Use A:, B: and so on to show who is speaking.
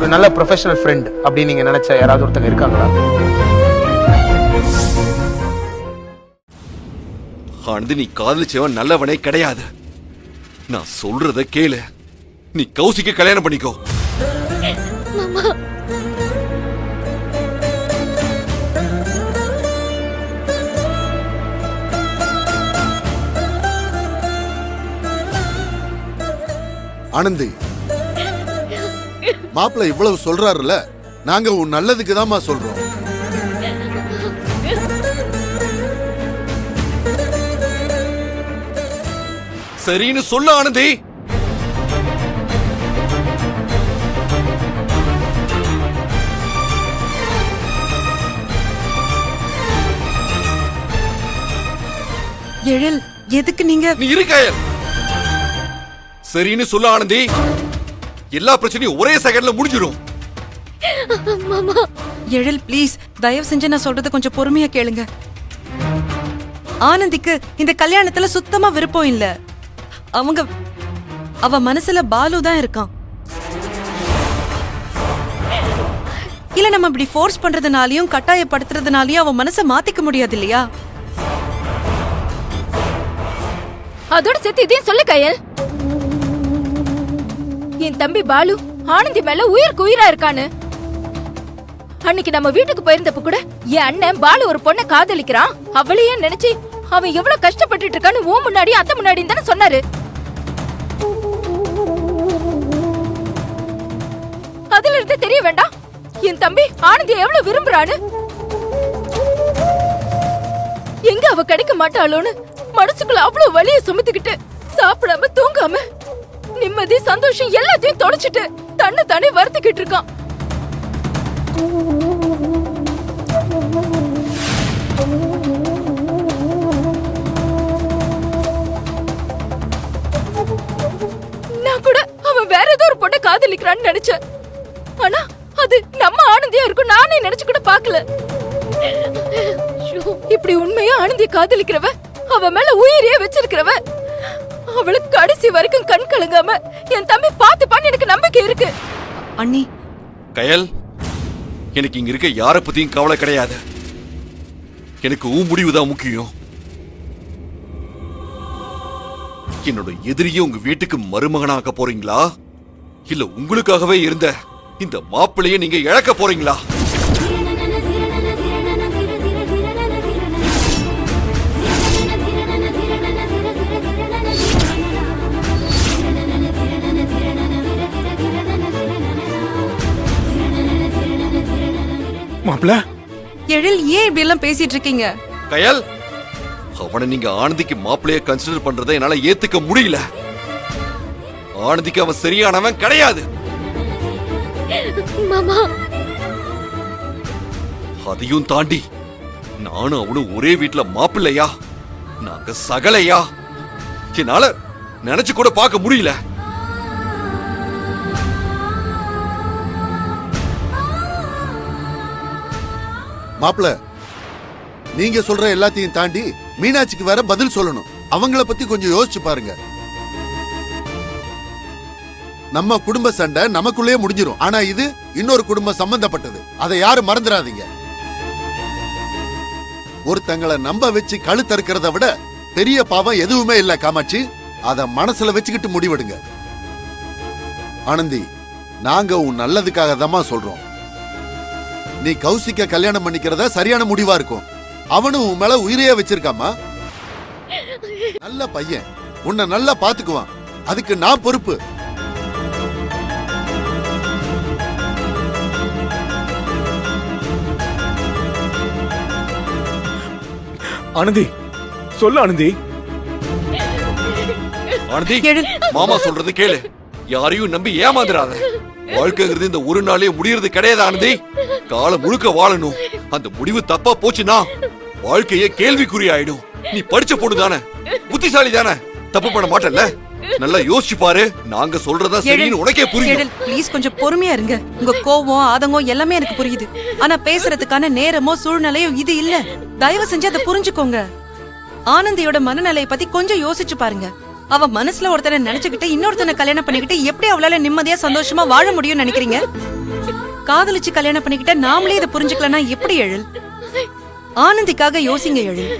A: ஒரு நல்ல professional friend அப்படின்னு நீங்க நினைச்ச யாராவது ஒருத்தங்க இருக்காங்களா?
B: ஆனந்தி, நீ காதலிச்சவன் நல்லவனே கிடையாது. நான் சொல்றத கேளு. நீ கௌசிக்கு கல்யாணம் பண்ணிக்கோ.
C: மாமா,
D: ஆனந்தி, மாப்பிள்ள இவ்வளவு சொல்றாருல, நாங்க உன் நல்லதுக்கு தான்மா சொல்றோம்.
B: சரின்னு சொல்ல ஆனந்தி.
E: எழில், எதுக்கு நீங்க?
B: நீ இருக்காயல். சரின்னு சொல்ல ஆனந்தி. எல்லா பிரச்சனையும் ஒரே செகண்ட்ல முடிஞ்சிடும்.
C: மாமா.
E: எழில் ப்ளீஸ், தயவு செஞ்சு நான் சொல்றது கொஞ்சம் பொறுமையா கேளுங்க. ஆனந்திக்கு இந்த கல்யாணத்துல சுத்தமா விருப்பம் இல்ல. அவ மனசுல பாலு தான் இருக்கான். இல்ல, நம்ம இப்படி ஃபோர்ஸ் பண்றதுனாலயும் கட்டாயப்படுத்துறதுனாலயும் அவ மனசை மாத்திக்க முடியாது இல்லையா?
C: அதோட சேர்த்து இதையும் சொல்லு கயல். என் தம்பி பாலு ஆனந்தி மேல உயிருக்கு உயிரா இருக்கானு. அன்னைக்கு நம்ம வீட்டுக்கு போயிருந்தப்ப கூட என் அண்ணன் பாலு ஒரு பொண்ணை காதலிக்கிறான், அவளையே நினைச்சு அவன் எவ்வளவு கஷ்டப்பட்டு இருக்கான்னு ஓ முன்னாடி அத்தை முன்னாடி தானே சொன்னாரு. அதுல இருந்து தெரிய வேண்டாம் என் தம்பி ஆனந்தியை எவ்வளவு விரும்புறான்னு. எங்க அவ கிடைக்க மாட்டாளோன்னு மனசுக்குள்ள அவ்வளவு வலிய சுமத்துக்கிட்டு சாப்பிடாம தூங்காம நிம்மதி சந்தோஷம் எல்லாத்தையும் தொலைச்சிட்டு தன்னை தானே வருத்திக்கிட்டு இருக்கான். நான் கூட அவன் வேற ஏதோ ஒரு பொண்ணை காதலிக்கிறான்னு நினைச்சேன். ஆனா அது நம்ம ஆனந்தியா இருக்கும் நானே நினைச்சு கூட பாக்கல. இப்படி உண்மையா ஆனந்திய காதலிக்கிறவ, அவ மேல உயிரியே வச்சிருக்கிறவ, அவளுக்கு கடைசி வரைக்கும் கண் கலங்காம என் தம்பி பாத்துப்பான்னு எனக்கு நம்பிக்கை இருக்கு.
E: அண்ணி,
B: கயல், எனக்கு இங்க இருக்க யார பத்தியும் கவலை கிடையாது. எனக்கு உன் முடிவுதான் முக்கியம். என்னோட எதிரியே உங்க வீட்டுக்கு மருமகனாக்க போறீங்களா, இல்ல உங்களுக்காகவே இருந்த இந்த மாப்பிள்ளைய நீங்க இழக்க போறீங்களா?
A: மாப்பிள்ள,
E: எழில், ஏன் இப்படி எல்லாம் பேசிட்டு இருக்கீங்க?
B: கயல், அவனை நீங்க ஆனந்திக்கு மாப்பிள்ளைய கன்சிடர் பண்றதை என்னால ஏத்துக்க முடியல. ஆனந்திக்கு அவன் சரியானவன் கிடையாது.
C: மாமா,
B: அதையும் தாண்டி நானும் அவனும் ஒரே வீட்டுல மாப்பிள்ளையா, நாங்க சகலையா, என்னால நினைச்சு கூட பார்க்க முடியல.
D: மாப்பிள்ள, நீங்க சொல்ற எல்லாத்தையும் தாண்டி மீனாட்சிக்கு வேற பதில் சொல்லணும். அவங்கள பத்தி கொஞ்சம் யோசிச்சு பாருங்க. நம்ம குடும்ப சண்டை நமக்குள்ளேயே முடிஞ்சிரும். ஆனா இது இன்னொரு குடும்பம் சம்பந்தப்பட்டது. அதை யாரும் மறந்துடாதீங்க. ஒருத்தங்களை நம்ப வச்சு கழுத்தறுக்கிறத விட பெரிய பாவம் எதுவுமே இல்ல காமாட்சி. அத மனசுல வச்சுக்கிட்டு முடிவெடுங்க. ஆனந்தி, நாங்க உன் நல்லதுக்காக தான் சொல்றோம். நீ கௌசிக்க கல்யாணம் பண்ணிக்கிறத சரியான முடிவா இருக்கும். அவனும் உன் மேல உயிரையே வச்சிருக்காமா. நல்ல பையன், உன்னை நல்லா பாத்துக்குவான். அதுக்கு நான் பொறுப்பு.
A: ஆனந்தி, சொல்லு ஆனந்தி.
B: ஆனந்தி, மாமா சொல்றது கேளு. யாரையும் நம்பி ஏமாந்துடாத. வாழ்க்கைங்கிறது இந்த ஒரு நாளே முடியறது கிடையாது ஆனந்தி. காலம் முழுக்க வாழணும். அந்த முடிவு தப்பா போச்சுன்னா வாழ்க்கையே கேள்விக்குறி ஆயிடும். நீ படிச்ச பொண்ணு தானே, புத்திசாலி தானே, தப்பு பண்ண மாட்டல்ல? நல்லா யோசிச்சு பாரு. நாங்க சொல்றதா சரின்னு உனக்கே புரியும்.
E: ப்ளீஸ் கொஞ்சம் பொறுமையா இருங்க. உங்க கோவம் ஆதங்கம் எல்லாமே எனக்கு புரியுது. ஆனா பேசுறதுக்கான நேரமோ சூழ்நிலையோ இது இல்ல. தயவு செஞ்சு அதை புரிஞ்சுக்கோங்க. ஆனந்தியோட மனநிலையை பத்தி கொஞ்சம் யோசிச்சு பாருங்க. அவ மனசுல ஒருத்தனை நினைச்சுக்கிட்டு இன்னொருத்தனை கல்யாணம் பண்ணிக்கிட்டு எப்படி அவளால நிம்மதியா சந்தோஷமா வாழ முடியும்னு நினைக்கிறீங்க? காதலிச்சு கல்யாணம் பண்ணிக்கிட்ட நாமளே இதை புரிஞ்சுக்கலன்னா எப்படி எழில்? ஆனந்திக்காக யோசிங்க எழில்.